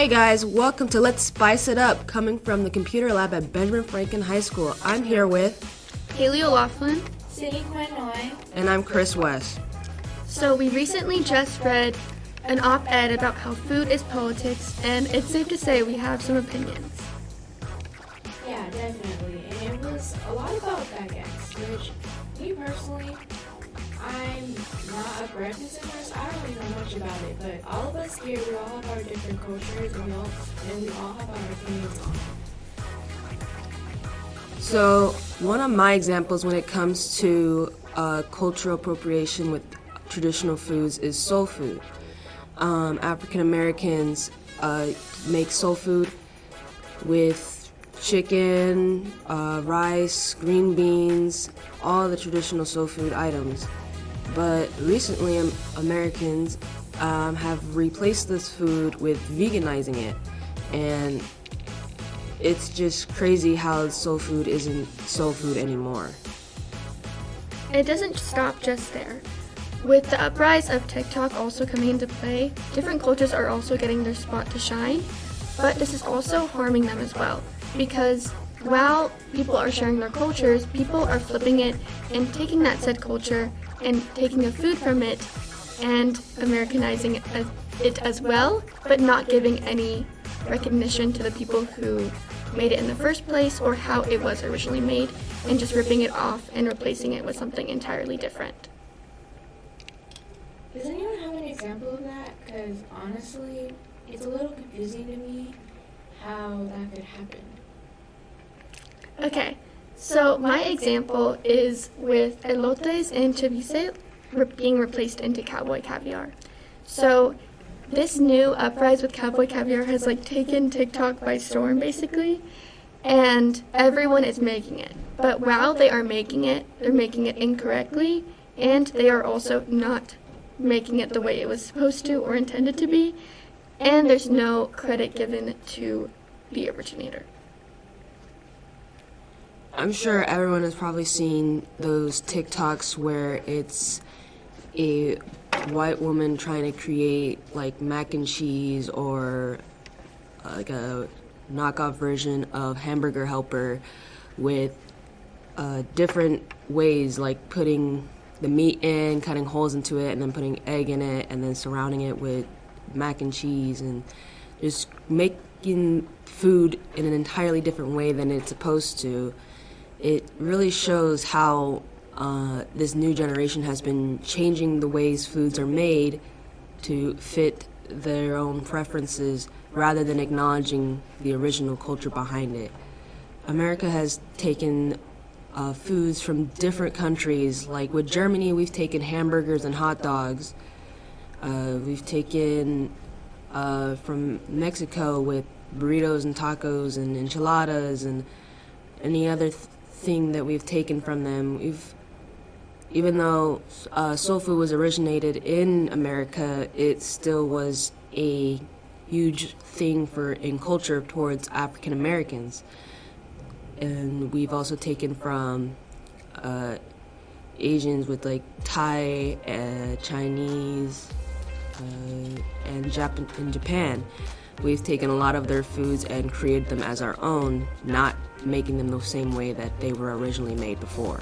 Hey guys, welcome to Let's Spice It Up, coming from the computer lab at Benjamin Franklin High School. I'm here with Haley O'Loughlin, Cindy Quinoy, and I'm Chris West. So we recently just read an op-ed about how food is politics, and it's safe to say we have some opinions. Yeah, definitely. And it was a lot about baguettes, which me personally, I'm not a bread consumer, so I don't really know much about it. But all of us here, we all have our different cultures, and we all have our opinions on it. So one of my examples when it comes to cultural appropriation with traditional foods is soul food. African Americans make soul food with chicken, rice, green beans, all the traditional soul food items. But recently, Americans have replaced this food with veganizing it, and it's just crazy how soul food isn't soul food anymore. It doesn't stop just there. With the uprise of TikTok also coming into play, different cultures are also getting their spot to shine, but this is also harming them as well, because while people are sharing their cultures, people are flipping it and taking that said culture and taking the food from it and Americanizing it as well, but not giving any recognition to the people who made it in the first place or how it was originally made, and just ripping it off and replacing it with something entirely different. Does anyone have an example of that? Because honestly, it's a little confusing to me how that could happen. Okay, so my example is with elotes and ceviche being replaced into cowboy caviar. So this new uprise with cowboy caviar has taken TikTok by storm basically, and everyone is making it. But while they are making it, they're making it incorrectly, and they are also not making it the way it was supposed to or intended to be, and there's no credit given to the originator. I'm sure everyone has probably seen those TikToks where it's a white woman trying to create mac and cheese or a knockoff version of Hamburger Helper with different ways, like putting the meat in, cutting holes into it, and then putting egg in it, and then surrounding it with mac and cheese, and just making food in an entirely different way than it's supposed to. It really shows how this new generation has been changing the ways foods are made to fit their own preferences rather than acknowledging the original culture behind it. America has taken foods from different countries. Like with Germany, we've taken hamburgers and hot dogs. We've taken from Mexico with burritos and tacos and enchiladas and any other thing that we've taken from them. Even though soul food was originated in America, it still was a huge thing in culture towards African Americans. And we've also taken from Asians with Thai, Chinese, and in Japan. We've taken a lot of their foods and created them as our own, not making them the same way that they were originally made before.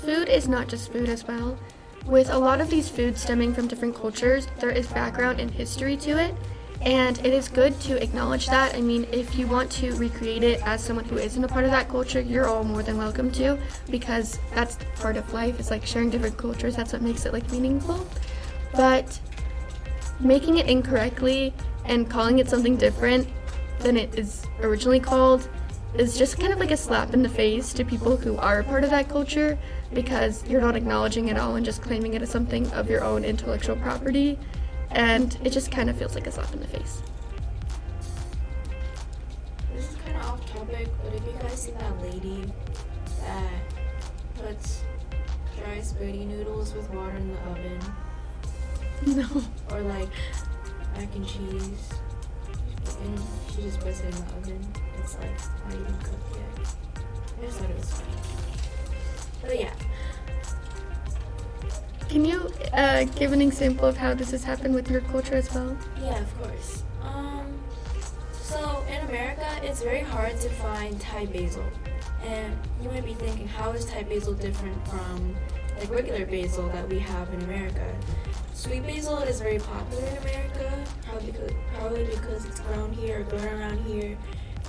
Food is not just food as well. With a lot of these foods stemming from different cultures, there is background and history to it, and it is good to acknowledge that. I mean, if you want to recreate it as someone who isn't a part of that culture, you're all more than welcome to, because that's part of life. It's sharing different cultures. That's what makes it meaningful. But making it incorrectly and calling it something different than it is originally called is just kind of a slap in the face to people who are a part of that culture, because you're not acknowledging it all and just claiming it as something of your own intellectual property, and it just kind of feels like a slap in the face. This is kind of off topic, but have you guys seen that lady that puts dry spaghetti noodles with water in the oven? No. Or mac and cheese, and she just puts it in the oven. It's not even cooked yet. I just thought it was funny. But yeah. Can you give an example of how this has happened with your culture as well? Yeah, of course. So in America, it's very hard to find Thai basil. And you might be thinking, how is Thai basil different from like regular basil that we have in America? Sweet basil is very popular in America, probably because it's grown here or grown around here.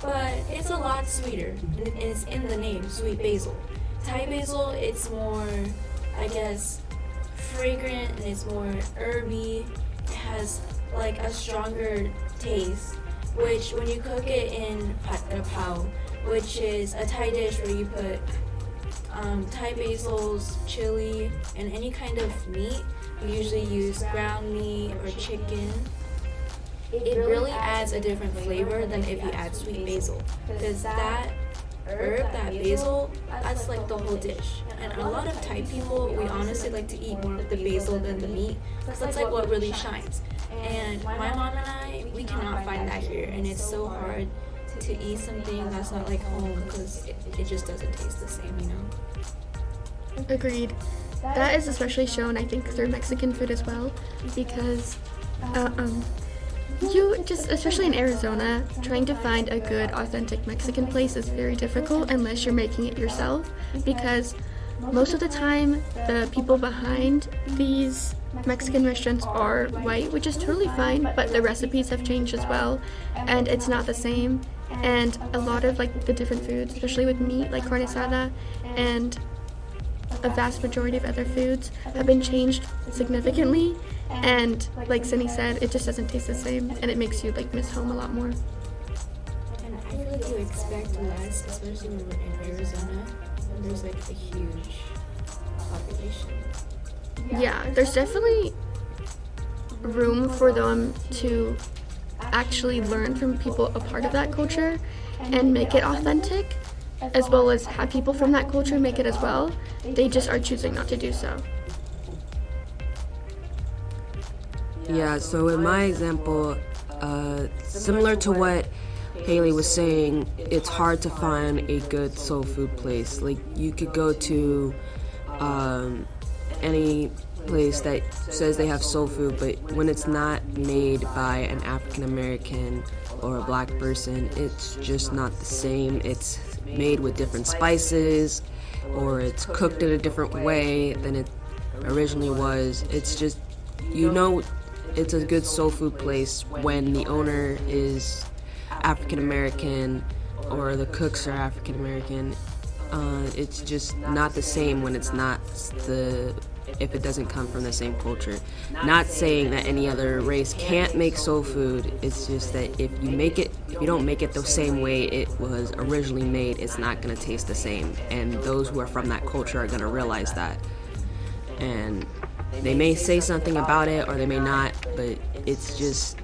But it's a lot sweeter. It's in the name, sweet basil. Thai basil, it's more, I guess, fragrant and it's more herby. It has like a stronger taste, which when you cook it in pat gapao, which is a Thai dish where you put Thai basils, chili, and any kind of meat. We usually use ground meat or chicken. It really adds a different flavor than if you add sweet basil, because that herb, that basil, that's like the whole dish. And a lot of Thai people, we honestly like to eat more of the basil than the meat, because that's like what really shines. And my mom and I, we cannot find that here, and it's so hard to eat something that's not like home, because it just doesn't taste the same, you know? Agreed. That is especially shown, I think, through Mexican food as well, because you just, especially in Arizona, trying to find a good, authentic Mexican place is very difficult unless you're making it yourself, because most of the time, the people behind these Mexican restaurants are white, which is totally fine, but the recipes have changed as well, and it's not the same. And a lot of like the different foods, especially with meat, like carne asada, and a vast majority of other foods have been changed significantly. And like Cindy said, it just doesn't taste the same, and it makes you like miss home a lot more. And I feel like you expect less, especially when we're in Arizona, and there's like a huge population. Yeah, there's definitely room for them to actually learn from people a part of that culture and make it authentic, as well as have people from that culture make it as well. They just are choosing not to do so. Yeah, so in my example, similar to what Haley was saying, it's hard to find a good soul food place. Like, you could go to any place that says they have soul food, but when it's not made by an African American or a black person, it's just not the same. It's made with different spices, or it's cooked in a different way than it originally was. It's just, you know, it's a good soul food place when the owner is African American or the cooks are African American. It's just not the same when it's not if it doesn't come from the same culture. Not saying that any other race can't make soul food. It's just that if you don't make it the same way it was originally made, it's not gonna taste the same. And those who are from that culture are gonna realize that. And they may say something about it or they may not, but it's just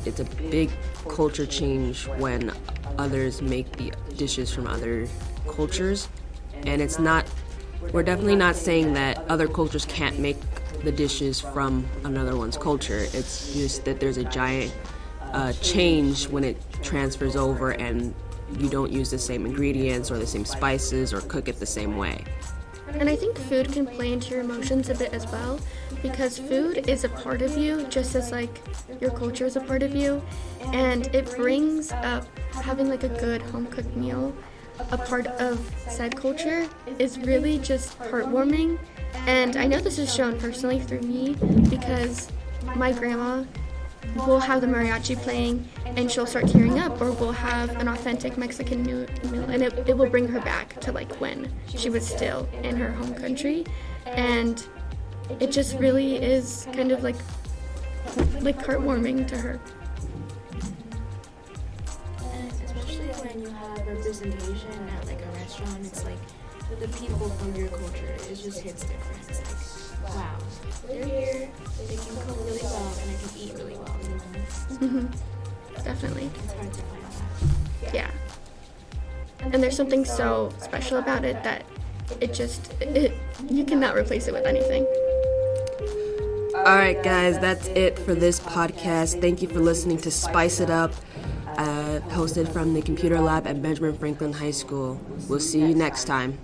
it's a big culture change when others make the dishes from other cultures. And we're definitely not saying that other cultures can't make the dishes from another one's culture. It's just that there's a giant change when it transfers over and you don't use the same ingredients or the same spices or cook it the same way. And I think food can play into your emotions a bit as well, because food is a part of you, just as like your culture is a part of you, and it brings up having like a good home-cooked meal. A part of said culture is really just heartwarming, and I know this is shown personally through me because my grandma will have the mariachi playing and she'll start tearing up, or we'll have an authentic Mexican meal and it will bring her back to like when she was still in her home country, and it just really is kind of like heartwarming to her. And especially when you have representation at like a restaurant, it's like the people from your culture, it just hits different. It's like, wow, they're here, they can cook really well, and they can eat really well, you know? Mm-hmm. Definitely. It's hard to find that. Yeah. And there's something so special about it that you cannot replace it with anything. Alright guys, that's it for this podcast. Thank you for listening to Spice It Up, hosted from the Computer Lab at Benjamin Franklin High School. We'll see you next time.